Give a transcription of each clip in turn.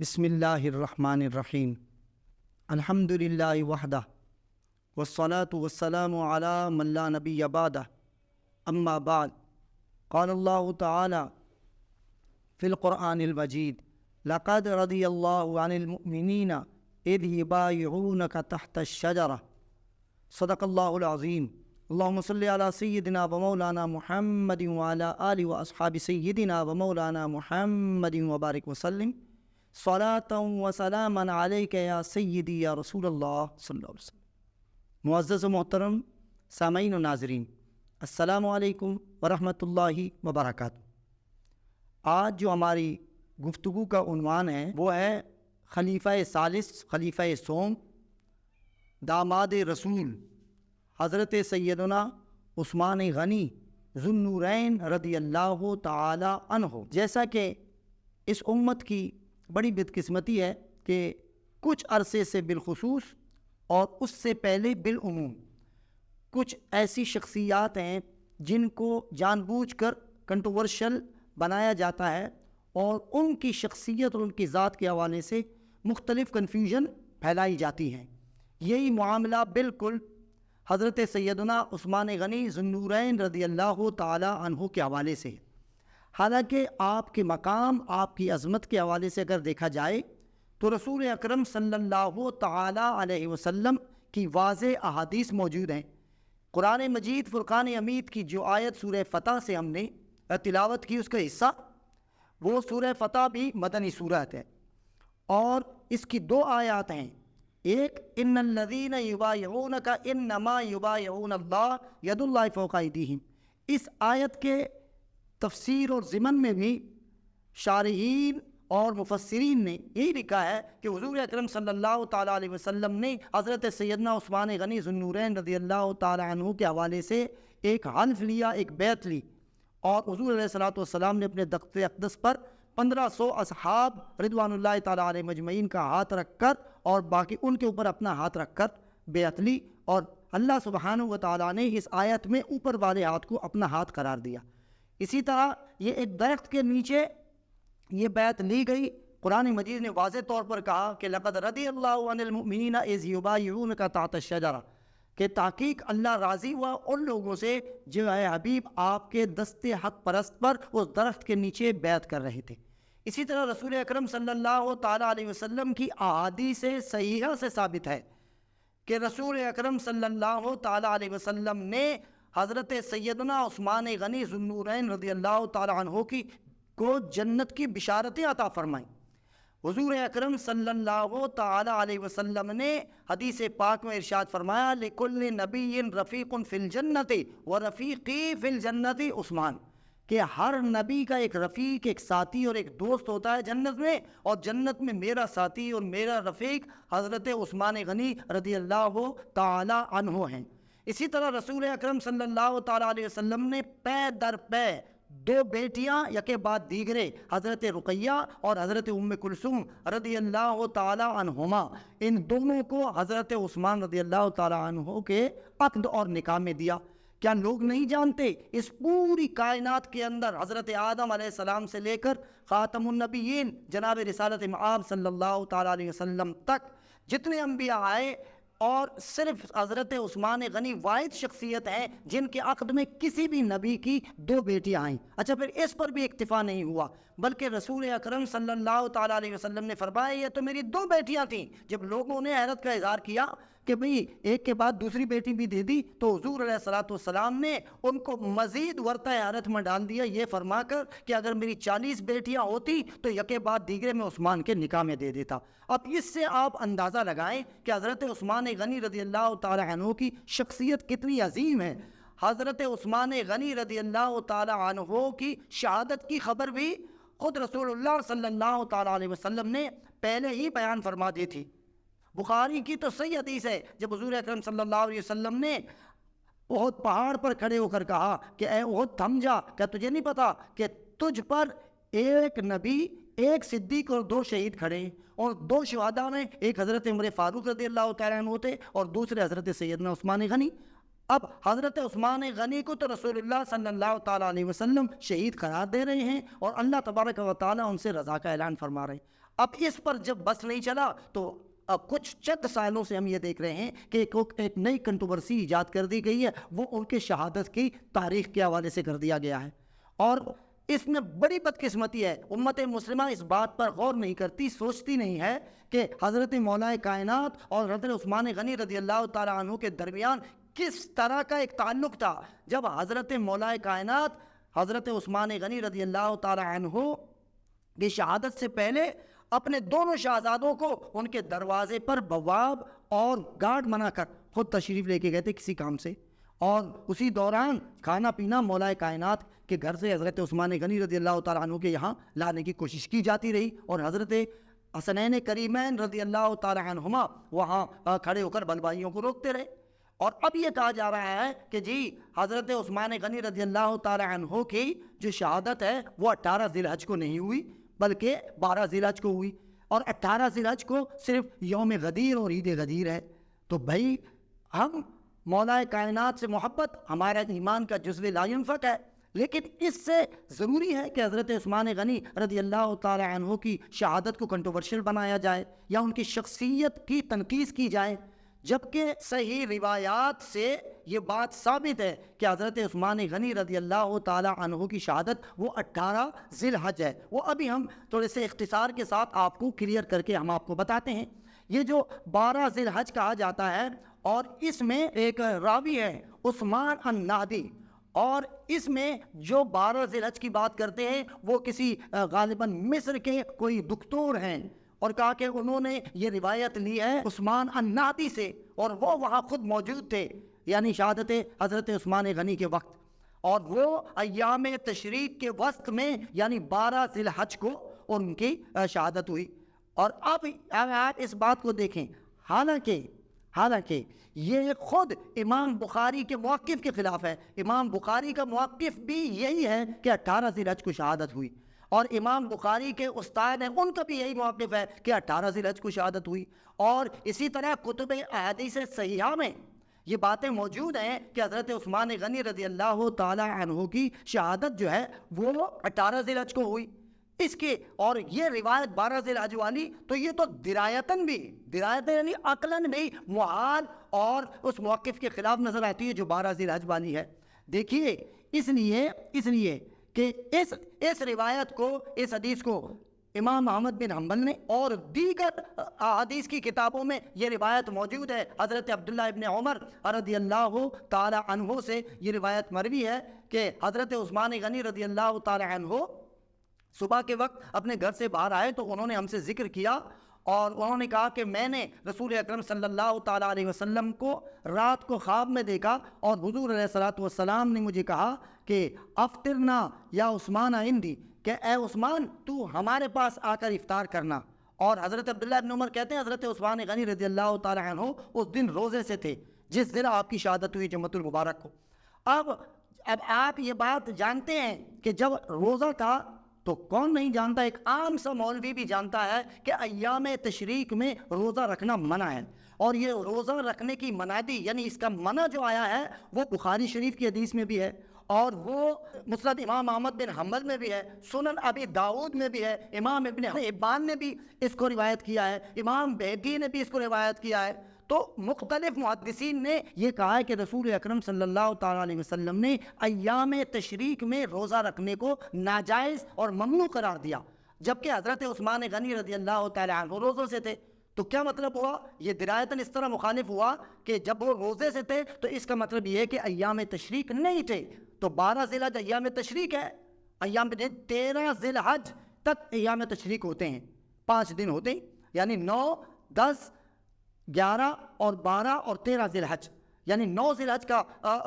بسم اللہ الرحمن الرحیم الحمد للہ وحدہ والصلاة والسلام علی من لا نبی بعدہ اما بعد قال اللہ تعالی فی القرآن المجید لقد رضی اللہ عن المؤمنین اذ یبایعونک تحت الشجرہ صدق اللہ العظیم۔ اللہم صلی علی سیدنا و مولانا محمد وعلی آلہ و اصحاب سیدنا و مولانا محمد وبارک وسلم صلاۃ و سلاما علیک یا سیدی یا رسول اللہ صلی اللہ علیہ وسلم۔ معزز و محترم سامعین و ناظرین، السلام علیکم ورحمۃ اللہ وبرکاتہ۔ آج جو ہماری گفتگو کا عنوان ہے وہ ہے خلیفہ ثالث، خلیفہ سوم، داماد رسول حضرت سیدنا عثمان غنی ذو النورین رضی اللہ تعالی عنہ۔ جیسا کہ اس امت کی بڑی بدقسمتی ہے کہ کچھ عرصے سے بالخصوص اور اس سے پہلے بالعموم کچھ ایسی شخصیات ہیں جن کو جان بوجھ کر کنٹروورشل بنایا جاتا ہے اور ان کی شخصیت اور ان کی ذات کے حوالے سے مختلف کنفیوژن پھیلائی جاتی ہیں۔ یہی معاملہ بالکل حضرت سیدنا عثمان غنی ذو النورین رضی اللہ تعالی عنہ کے حوالے سے ہے۔ حالانکہ آپ کے مقام، آپ کی عظمت کے حوالے سے اگر دیکھا جائے تو رسول اکرم صلی اللہ تعالی علیہ وسلم کی واضح احادیث موجود ہیں۔ قرآن مجید فرقان حمید کی جو آیت سورہ فتح سے ہم نے تلاوت کی، اس کا حصہ وہ سورہ فتح بھی مدنی سورت ہے، اور اس کی دو آیات ہیں۔ ایک ان الذین یبایعونک انما یبایعون اللہ ید اللہ فوق ایدیہم۔ اس آیت کے تفسیر اور ضمن میں بھی شارحین اور مفسرین نے یہی لکھا ہے کہ حضور اکرم صلی اللہ تعالیٰ علیہ وسلم نے حضرت سیدنا عثمان غنی ذو النورین رضی اللہ تعالیٰ عنہ کے حوالے سے ایک حلف لیا، ایک بیعت لی، اور حضور علیہ الصلوۃ والسلام نے اپنے تخت اقدس پر 1500 اصحاب رضوان اللہ تعالیٰ علیہ مجمعین کا ہاتھ رکھ کر اور باقی ان کے اوپر اپنا ہاتھ رکھ کر بیعت لی، اور اللہ سبحانہ و تعالیٰ نے اس آیت میں اوپر والے ہاتھ کو اپنا ہاتھ قرار دیا۔ اسی طرح یہ ایک درخت کے نیچے یہ بیعت لی گئی۔ قرآن مجید نے واضح طور پر کہا کہ لقد رضی اللہ عن المؤمنین اذ یبایعونک تحت الشجرہ، کہ تحقیق اللہ راضی ہوا ان لوگوں سے جو ہے حبیب آپ کے دست حق پرست پر اس درخت کے نیچے بیعت کر رہے تھے۔ اسی طرح رسول اکرم صلی اللہ تعالیٰ علیہ وسلم کی احادیث صحیحہ سے ثابت ہے کہ رسول اکرم صلی اللہ تعالیٰ علیہ وسلم نے حضرت سیدنا عثمان غنی ذو النورین رضی اللہ تعالیٰ عنہ کو جنت کی بشارتیں عطا فرمائیں۔ حضور اکرم صلی اللہ تعالیٰ علیہ وسلم نے حدیث پاک میں ارشاد فرمایا لِكُلِّ نَبِيٍّ رَفِيقٌ فِي الْجَنَّةِ وَرَفِيقِي فِي الْجَنَّةِ عثمان، کہ ہر نبی کا ایک رفیق، ایک ساتھی اور ایک دوست ہوتا ہے جنت میں، اور جنت میں میرا ساتھی اور میرا رفیق حضرت عثمان غنی رضی اللہ تعالی عنہ ہیں۔ اسی طرح رسول اکرم صلی اللہ تعالیٰ علیہ وسلم نے پے در پے دو بیٹیاں یکے بعد دیگرے، حضرت رقیہ اور حضرت ام کلثوم رضی اللہ تعالی عنہما، ان دونوں کو حضرت عثمان رضی اللہ تعالی عنہ کے عقد اور نکاح میں دیا۔ کیا لوگ نہیں جانتے اس پوری کائنات کے اندر حضرت آدم علیہ السلام سے لے کر خاتم النبیین جناب رسالت مآب صلی اللہ تعالیٰ علیہ وسلم تک جتنے انبیاء آئے، اور صرف حضرت عثمان غنی واحد شخصیت ہیں جن کے عقد میں کسی بھی نبی کی دو بیٹیاں آئیں۔ اچھا، پھر اس پر بھی اکتفا نہیں ہوا، بلکہ رسول اکرم صلی اللہ تعالیٰ علیہ وسلم نے فرمایا یہ تو میری دو بیٹیاں تھیں۔ جب لوگوں نے حیرت کا اظہار کیا کہ بھئی ایک کے بعد دوسری بیٹی بھی دے دی، تو حضور علیہ الصلوۃ والسلام نے ان کو مزید ورطہ حیرت میں ڈال دیا، یہ فرما کر کہ اگر میری 40 بیٹیاں ہوتی تو یکے بعد دیگرے میں عثمان کے نکاح میں دے دیتا۔ اب اس سے آپ اندازہ لگائیں کہ حضرت عثمان غنی رضی اللہ تعالی عنہ کی شخصیت کتنی عظیم ہے۔ حضرت عثمان غنی رضی اللہ تعالی عنہ کی شہادت کی خبر بھی خود رسول اللہ صلی اللہ تعالی علیہ وسلم نے پہلے ہی بیان فرما دی تھی۔ بخاری کی تو صحیح حدیث ہے، جب حضور اکرم صلی اللہ علیہ وسلم نے احد پہاڑ پر کھڑے ہو کر کہا کہ اے احد تھم جا، کیا تجھے نہیں پتا کہ تجھ پر ایک نبی، ایک صدیق اور دو شہید کھڑے ہیں، اور دو شہداء میں ایک حضرت عمر فاروق رضی اللہ تعالیٰ عنہ تھے اور دوسرے حضرت سیدنا عثمان غنی۔ اب حضرت عثمان غنی کو تو رسول اللہ صلی اللہ تعالیٰ علیہ وسلم شہید قرار دے رہے ہیں، اور اللہ تبارک و تعالیٰ ان سے رضا کا اعلان فرما رہے ہیں۔ اب اس پر جب بس نہیں چلا تو اب کچھ چند سالوں سے ہم یہ دیکھ رہے ہیں کہ ایک نئی کنٹروورسی ایجاد کر دی گئی ہے، وہ ان کے شہادت کی تاریخ کے حوالے سے کر دیا گیا ہے۔ اور اس میں بڑی بدقسمتی ہے، امت مسلمہ اس بات پر غور نہیں کرتی، سوچتی نہیں ہے کہ حضرت مولا کائنات اور حضرت عثمان غنی رضی اللہ تعالیٰ عنہ کے درمیان کس طرح کا ایک تعلق تھا۔ جب حضرت مولا کائنات حضرت عثمان غنی رضی اللہ تعالیٰ عنہ کی شہادت سے پہلے اپنے دونوں شہزادوں کو ان کے دروازے پر بواب اور گارڈ بنا کر خود تشریف لے کے گئے تھے کسی کام سے، اور اسی دوران کھانا پینا مولا کائنات کے گھر سے حضرت عثمان غنی رضی اللہ تعالیٰ عنہ کے یہاں لانے کی کوشش کی جاتی رہی، اور حضرت حسنین کریمین رضی اللہ تعالیٰ عنہما وہاں کھڑے ہو کر بلبائیوں کو روکتے رہے۔ اور اب یہ کہا جا رہا ہے کہ جی حضرت عثمان غنی رضی اللہ تعالیٰ عنہ کی جو شہادت ہے وہ 18 ذی الحج کو نہیں ہوئی بلکہ 12 ذی الحج کو ہوئی، اور 18 ذی الحج کو صرف یوم غدیر اور عید غدیر ہے۔ تو بھائی ہم مولا کائنات سے محبت ہمارا ایمان کا جزو لا ينفک ہے، لیکن اس سے ضروری ہے کہ حضرت عثمان غنی رضی اللہ تعالی عنہ کی شہادت کو کنٹروورشل بنایا جائے یا ان کی شخصیت کی تنقیص کی جائے، جبکہ صحیح روایات سے یہ بات ثابت ہے کہ حضرت عثمان غنی رضی اللہ تعالی عنہ کی شہادت وہ 18 ذی الحج ہے۔ وہ ابھی ہم تھوڑے سے اختصار کے ساتھ آپ کو کلیئر کر کے ہم آپ کو بتاتے ہیں۔ یہ جو 12 ذی الحج کہا جاتا ہے، اور اس میں ایک راوی ہے عثمان النہدی، اور اس میں جو 12 ذی الحج کی بات کرتے ہیں وہ کسی غالباً مصر کے کوئی دکتور ہیں، اور کہا کہ انہوں نے یہ روایت لی ہے عثمان النہدی سے، اور وہ وہاں خود موجود تھے یعنی شہادت حضرت عثمان غنی کے وقت، اور وہ ایام تشریق کے وسط میں یعنی 12 ذی الحج کو ان کی شہادت ہوئی۔ اور اب آپ اس بات کو دیکھیں، حالانکہ یہ خود امام بخاری کے موقف کے خلاف ہے۔ امام بخاری کا موقف بھی یہی ہے کہ 18 ذی الحج کو شہادت ہوئی، اور امام بخاری کے استاد ہیں ان کا بھی یہی موقف ہے کہ 18 ذی الحج کو شہادت ہوئی، اور اسی طرح کتب احادیث صحیحہ میں یہ باتیں موجود ہیں کہ حضرت عثمان غنی رضی اللہ تعالی عنہ کی شہادت جو ہے وہ 18 ذی الحج کو ہوئی۔ اس کے اور یہ روایت 12 ذی الحج والی تو یہ تو درایتاً یعنی عقلاً بھی محال اور اس موقف کے خلاف نظر آتی ہے جو 12 ذی الحج والی ہے۔ دیکھیے اس لیے کہ اس روایت کو، اس حدیث کو امام احمد بن حنبل نے اور دیگر حدیث کی کتابوں میں یہ روایت موجود ہے۔ حضرت عبداللہ ابن عمر رضی اللہ تعالی عنہ سے یہ روایت مروی ہے کہ حضرت عثمان غنی رضی اللہ تعالی عنہ صبح کے وقت اپنے گھر سے باہر آئے تو انہوں نے ہم سے ذکر کیا، اور انہوں نے کہا کہ میں نے رسول اکرم صلی اللہ تعالیٰ علیہ وسلم کو رات کو خواب میں دیکھا، اور حضور علیہ الصلوۃ والسلام نے مجھے کہا کہ افطرنا یا عثمان عندی، کہ اے عثمان تو ہمارے پاس آ کر افطار کرنا۔ اور حضرت عبداللہ ابن عمر کہتے ہیں حضرت عثمان غنی رضی اللہ تعالیٰ عنہ اس دن روزے سے تھے جس دن آپ کی شہادت ہوئی جمعۃ المبارک کو۔ اب آپ یہ بات جانتے ہیں کہ جب روزہ تھا تو کون نہیں جانتا، ایک عام سا مولوی بھی جانتا ہے کہ ایام تشریق میں روزہ رکھنا منع ہے، اور یہ روزہ رکھنے کی منادی یعنی اس کا منع جو آیا ہے وہ بخاری شریف کی حدیث میں بھی ہے، اور وہ مسند امام احمد بن حنبل میں بھی ہے، سنن ابی داؤد میں بھی ہے، امام ابن حبان نے بھی اس کو روایت کیا ہے، امام بہقی نے بھی اس کو روایت کیا ہے۔ تو مختلف محدثین نے یہ کہا ہے کہ رسول اکرم صلی اللہ تعالیٰ علیہ وسلم نے ایام تشریق میں روزہ رکھنے کو ناجائز اور ممنوع قرار دیا، جبکہ حضرت عثمان غنی رضی اللہ تعالیٰ عنہ روزوں سے تھے۔ تو کیا مطلب ہوا؟ یہ درایتاً اس طرح مخالف ہوا کہ جب وہ روزے سے تھے تو اس کا مطلب یہ ہے کہ ایام تشریق نہیں تھے۔ تو 12 ذی الحج ایام تشریق ہے، 13 ذی الحج تک ایام تشریق ہوتے ہیں، 5 دن ہوتے ہیں، یعنی 9، 10، 11 اور 12 اور 13 ذی الحج، یعنی 9 ذی الحج کا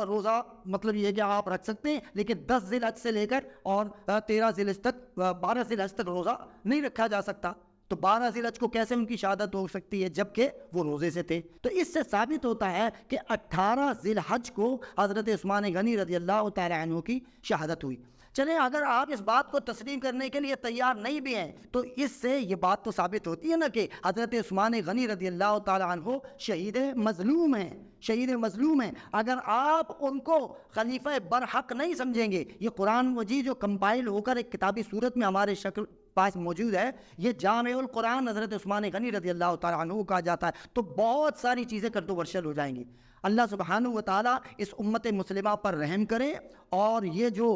روزہ مطلب یہ ہے کہ آپ رکھ سکتے ہیں، لیکن 10 ذی الحج سے لے کر اور 13 ذی الحج تک 12 ذی الحج تک روزہ نہیں رکھا جا سکتا۔ تو 12 ذی الحج کو کیسے ان کی شہادت ہو سکتی ہے جبکہ وہ روزے سے تھے؟ تو اس سے ثابت ہوتا ہے کہ 18 ذی الحج کو حضرت عثمان غنی رضی اللہ تعالی عنہ کی شہادت ہوئی۔ چلیں اگر آپ اس بات کو تسلیم کرنے کے لیے تیار نہیں بھی ہیں تو اس سے یہ بات تو ثابت ہوتی ہے نا کہ حضرت عثمان غنی رضی اللہ تعالی عنہ شہید مظلوم ہیں۔ اگر آپ ان کو خلیفہ برحق نہیں سمجھیں گے، یہ قرآن مجید جو کمپائل ہو کر ایک کتابی صورت میں ہمارے پاس موجود ہے، یہ جامع القرآن حضرت عثمان غنی رضی اللہ تعالیٰ عنہ کہا جاتا ہے، تو بہت ساری چیزیں کنٹروورشل ہو جائیں گی۔ اللہ سبحانہ و تعالیٰ اس امت مسلمہ پر رحم کرے، اور یہ جو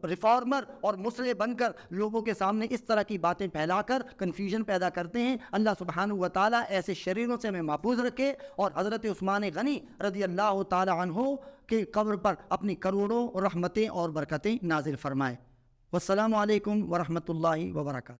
ریفارمر اور مسلح بن کر لوگوں کے سامنے اس طرح کی باتیں پھیلا کر کنفیوژن پیدا کرتے ہیں، اللہ سبحانہ و تعالیٰ ایسے شریروں سے ہمیں محفوظ رکھے، اور حضرت عثمان غنی رضی اللہ تعالیٰ عنہ کے قبر پر اپنی کروڑوں رحمتیں اور برکتیں نازل فرمائے۔ والسلام علیکم ورحمۃ اللہ وبرکاتہ۔